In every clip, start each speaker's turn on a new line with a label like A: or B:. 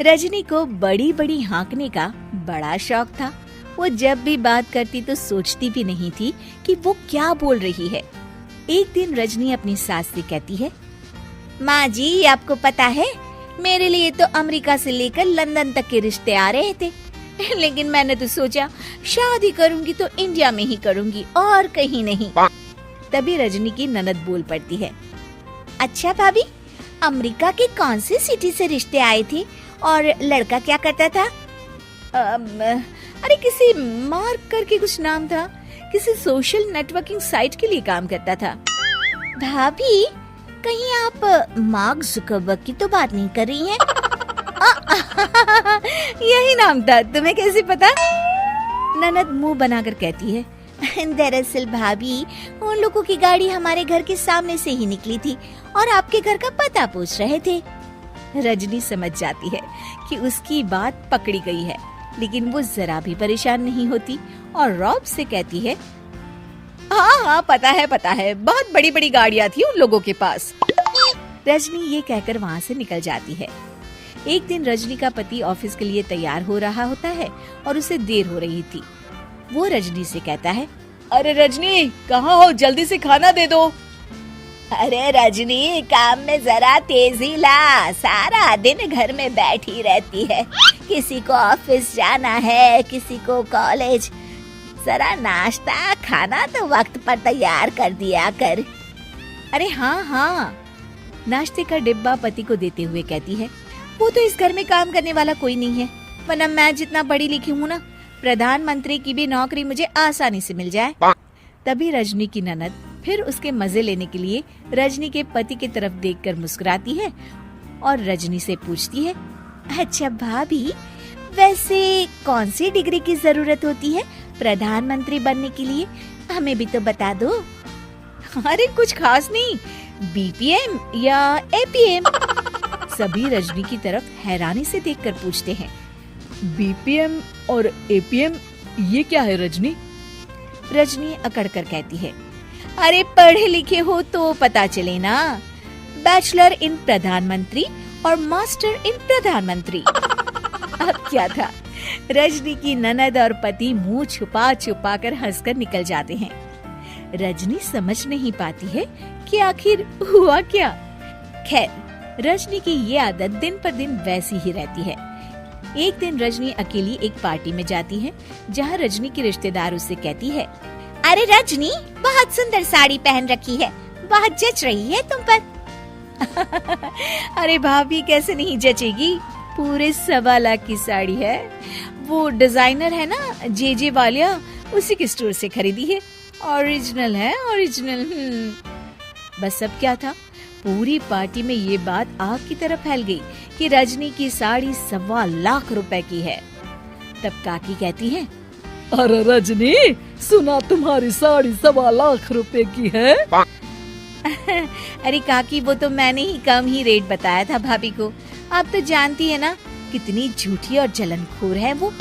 A: रजनी को बड़ी बड़ी हाँकने का बड़ा शौक था। वो जब भी बात करती तो सोचती भी नहीं थी कि वो क्या बोल रही है। एक दिन रजनी अपनी सास से कहती है, माँ जी आपको पता है मेरे लिए तो अमेरिका से लेकर लंदन तक के रिश्ते आ रहे थे, लेकिन मैंने तो सोचा शादी करूंगी तो इंडिया में ही करूंगी और कहीं नहीं। तभी रजनी की ननद बोल पड़ती है, अच्छा भाभी अमेरिका के कौन सी सिटी से रिश्ते आए थे और लड़का क्या करता था? अरे किसी मार्क करके कुछ नाम था, किसी सोशल नेटवर्किंग साइट के लिए काम करता था। भाभी कहीं आप मार्क जुकरबर्ग की तो बात नहीं कर रही हैं? यही नाम था, तुम्हें कैसे पता? ननद मुंह बनाकर कहती है, दरअसल भाभी उन लोगों की गाड़ी हमारे घर के सामने से ही निकली थी और आपके घर का पता पूछ रहे थे। रजनी समझ जाती है कि उसकी बात पकड़ी गई है, लेकिन वो जरा भी परेशान नहीं होती और रौब से कहती है, हाँ पता है बहुत बड़ी बड़ी गाड़ियाँ थी उन लोगों के पास। रजनी ये कहकर वहाँ से निकल जाती है। एक दिन रजनी का पति ऑफिस के लिए तैयार हो रहा होता है और उसे देर हो रही थी। वो रजनी से कहता है, अरे रजनी कहाँ हो, जल्दी से खाना दे दो। अरे रजनी काम में जरा तेजी ला, सारा दिन घर में बैठी रहती है, किसी को ऑफिस जाना है किसी को कॉलेज, जरा नाश्ता खाना तो वक्त पर तैयार कर दिया कर। अरे हाँ, नाश्ते का डिब्बा पति को देते हुए कहती है, वो तो इस घर में काम करने वाला कोई नहीं है, वरना मैं जितना पढ़ी लिखी हूँ ना, प्रधानमंत्री की भी नौकरी मुझे आसानी से मिल जाए। तभी रजनी की ननद फिर उसके मजे लेने के लिए रजनी के पति की तरफ देखकर मुस्कुराती है और रजनी से पूछती है, अच्छा भाभी वैसे कौन सी डिग्री की जरूरत होती है प्रधानमंत्री बनने के लिए, हमें भी तो बता दो। अरे कुछ खास नहीं, बीपीएम या एपीएम। सभी रजनी की तरफ हैरानी से देखकर पूछते हैं, बीपीएम और एपीएम ये क्या है रजनी? रजनी अकड़ कर कहती है, अरे पढ़े लिखे हो तो पता चले ना, बैचलर इन प्रधानमंत्री और मास्टर इन प्रधानमंत्री। अब क्या था, रजनी की ननद और पति मुंह छुपा छुपा कर हंसकर निकल जाते हैं। रजनी समझ नहीं पाती है कि आखिर हुआ क्या। खैर रजनी की ये आदत दिन पर दिन वैसी ही रहती है। एक दिन रजनी अकेली एक पार्टी में जाती है, जहाँ रजनी की रिश्तेदार उससे कहती है, अरे रजनी बहुत सुंदर साड़ी पहन रखी है, बहुत जच रही है तुम पर। अरे भाभी कैसे नहीं जचेगी, पूरे 1.25 लाख की साड़ी है, वो डिजाइनर है ना जे वालिया, उसी के स्टोर से खरीदी है, ओरिजिनल है ओरिजिनल। बस अब क्या था, पूरी पार्टी में ये बात आग की तरह फैल गई कि रजनी की साड़ी 1.25 लाख रुपए की है। तब काकी कहती है,
B: अरे रजनी सुना तुम्हारी साड़ी 1.25 लाख रुपए की है।
A: अरे काकी वो तो मैंने ही कम ही रेट बताया था भाभी को, आप तो जानती है ना कितनी झूठी और जलनखोर है वो।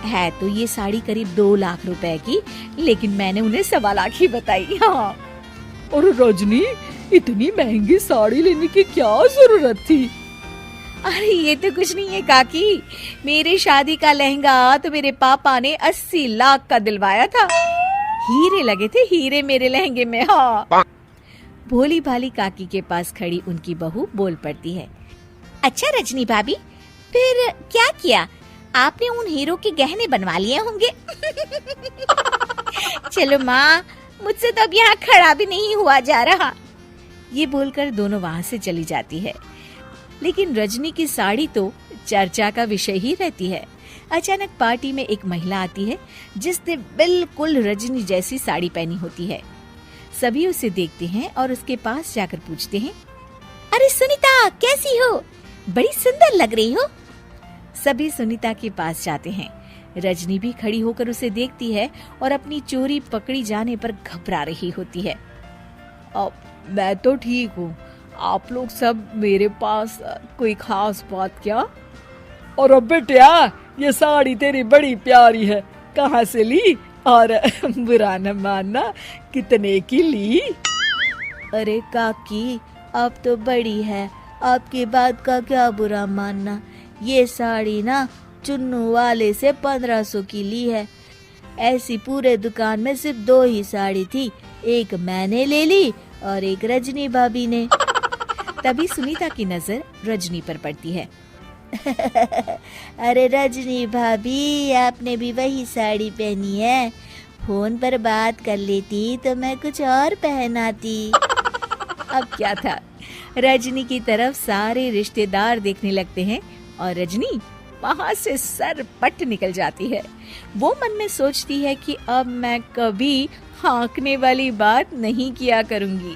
A: है तो ये साड़ी करीब 2 लाख रुपए की, लेकिन मैंने उन्हें 1.25 लाख ही बताई। हाँ।
B: और रजनी इतनी महंगी साड़ी लेने की क्या जरूरत थी?
A: अरे ये तो कुछ नहीं है काकी, मेरे शादी का लहंगा तो मेरे पापा ने 80 लाख का दिलवाया था, हीरे लगे थे हीरे मेरे लहंगे में। हाँ। भोली भाली काकी के पास खड़ी उनकी बहू बोल पड़ती है, अच्छा रजनी भाभी फिर क्या किया, आपने उन हीरो के गहने बनवा लिए होंगे। चलो माँ, मुझसे तो अब यहाँ खड़ा भी नहीं हुआ जा रहा। ये बोलकर दोनों वहाँ से चली जाती है। लेकिन रजनी की साड़ी तो चर्चा का विषय ही रहती है। अचानक पार्टी में एक महिला आती है जिसने बिल्कुल रजनी जैसी साड़ी पहनी होती है। सभी उसे देखते हैं और उसके पास जाकर पूछते हैं, अरे सुनीता कैसी हो, बड़ी सुंदर लग रही हो। सभी सुनीता के पास जाते हैं। रजनी भी खड़ी होकर उसे देखती है और अपनी चोरी पकड़ी जाने पर घबरा रही होती है।
B: मैं तो ठीक हूँ, आप लोग सब मेरे पास कोई खास बात क्या? और अब बेटिया ये साड़ी तेरी बड़ी प्यारी है, कहाँ से ली और बुरा न मानना कितने की ली?
A: अरे काकी अब तो बड़ी है, आपकी बात का क्या बुरा मानना, ये साड़ी ना चुन्नू वाले से 1500 की ली है। ऐसी पूरे दुकान में सिर्फ 2 ही साड़ी थी, एक मैंने ले ली और एक रजनी भाभी ने। तभी सुनीता की नजर रजनी पर पड़ती है। अरे रजनी भाभी, आपने भी वही साड़ी पहनी है। फोन पर बात कर लेती तो मैं कुछ और पहनाती। अब क्या था, रजनी की तरफ सारे रिश्तेदार देखने लगते हैं और रजनी वहां से सर पट निकल जाती है। वो मन में सोचती है कि अब मैं कभी हाँकने वाली बात नहीं किया करूंगी।